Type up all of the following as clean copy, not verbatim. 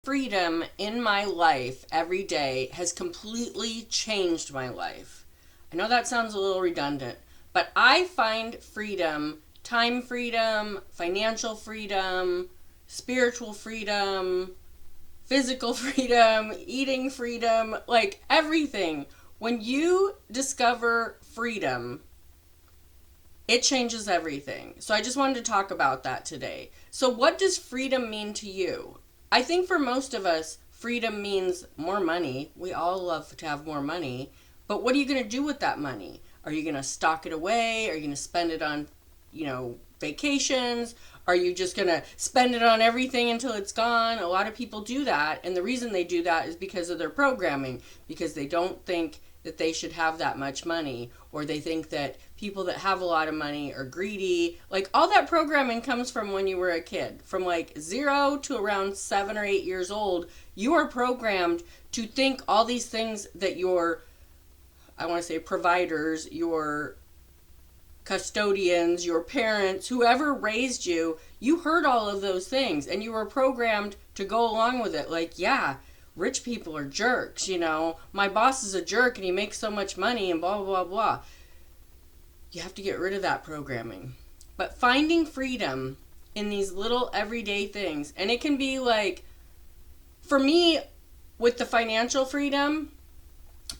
Freedom in my life every day has completely changed my life. I know that sounds a little redundant, but I find freedom, time freedom, financial freedom, spiritual freedom, physical freedom, eating freedom, like everything. When you discover freedom, it changes everything. So I just wanted to talk about that today. So, what does freedom mean to you? I think for most of us, freedom means more money. We all love to have more money. But what are you going to do with that money? Are you going to stock it away? Are you going to spend it on, vacations? Are you just going to spend it on everything until it's gone? A lot of people do that. And the reason they do that is because of their programming, because they don't think that they should have that much money, or they think that people that have a lot of money are greedy. Like, all that programming comes from when you were a kid. From like 0 to around 7 or 8 years old, you are programmed to think all these things that your, I want to say, providers, your custodians, your parents, whoever raised you, you heard all of those things and you were programmed to go along with it. Like, yeah, rich people are jerks, my boss is a jerk and he makes so much money and blah, blah, blah, blah. You have to get rid of that programming. But finding freedom in these little everyday things, and it can be like, for me, with the financial freedom,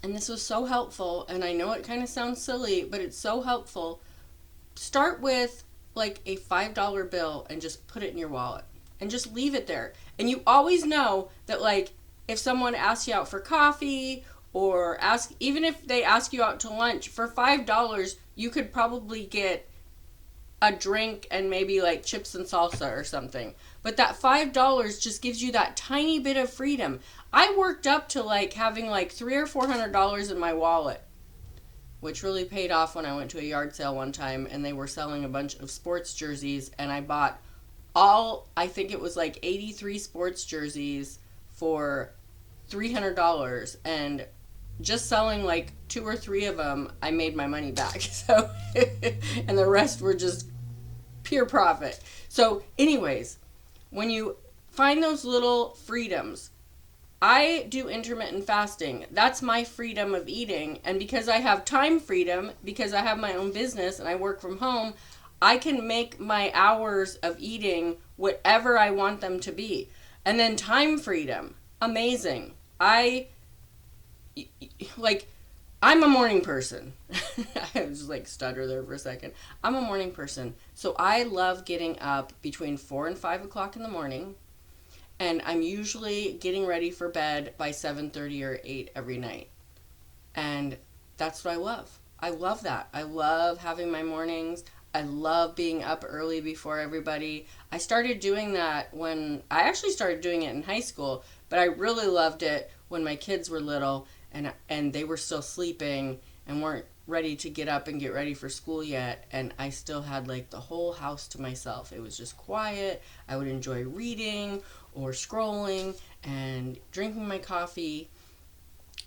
and this was so helpful, and I know it kind of sounds silly, but it's so helpful. Start with like a $5 bill and just put it in your wallet and just leave it there. And you always know that, like, if someone asks you out for coffee, or even if they ask you out to lunch, for $5, you could probably get a drink and maybe like chips and salsa or something. But that $5 just gives you that tiny bit of freedom. I worked up to like having like $300 or $400 in my wallet, which really paid off when I went to a yard sale one time and they were selling a bunch of sports jerseys, and I bought I think it was like 83 sports jerseys for $300, and just selling like 2 or 3 of them, I made my money back. So, and the rest were just pure profit. So anyways, when you find those little freedoms, I do intermittent fasting. That's my freedom of eating. And because I have time freedom, because I have my own business and I work from home, I can make my hours of eating whatever I want them to be. And then time freedom, amazing. I'm a morning person. I was like stutter there for a second. I'm a morning person. So I love getting up between 4 and 5 o'clock in the morning. And I'm usually getting ready for bed by 7:30 or 8 every night. And that's what I love. I love that. I love having my mornings. I love being up early before everybody. I started doing that I actually started doing it in high school, but I really loved it when my kids were little and they were still sleeping and weren't ready to get up and get ready for school yet, and I still had like the whole house to myself. It was just quiet. I would enjoy reading or scrolling and drinking my coffee.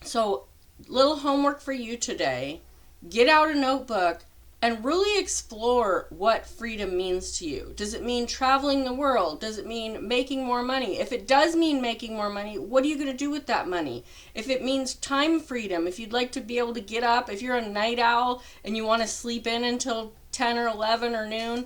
So, little homework for you today. Get out a notebook and really explore what freedom means to you. Does it mean traveling the world? Does it mean making more money? If it does mean making more money, what are you going to do with that money? If it means time freedom, if you'd like to be able to get up, if you're a night owl and you want to sleep in until 10 or 11 or noon,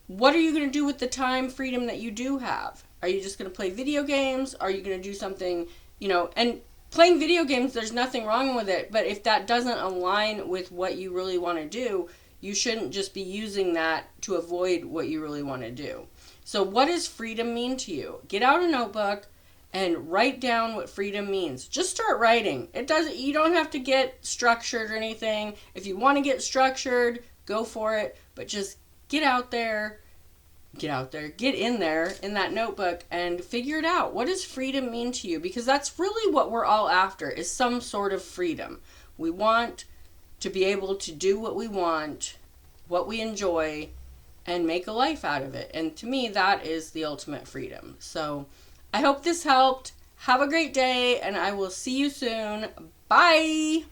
what are you going to do with the time freedom that you do have? Are you just going to play video games? Are you going to do something, and playing video games, there's nothing wrong with it, but if that doesn't align with what you really want to do, you shouldn't just be using that to avoid what you really want to do. So what does freedom mean to you? Get out a notebook and write down what freedom means. Just start writing. You don't have to get structured or anything. If you want to get structured, go for it, but just get in there in that notebook and figure it out. What does freedom mean to you? Because that's really what we're all after, is some sort of freedom. We want to be able to do what we want, what we enjoy, and make a life out of it. And to me, that is the ultimate freedom. So I hope this helped. Have a great day, and I will see you soon. Bye!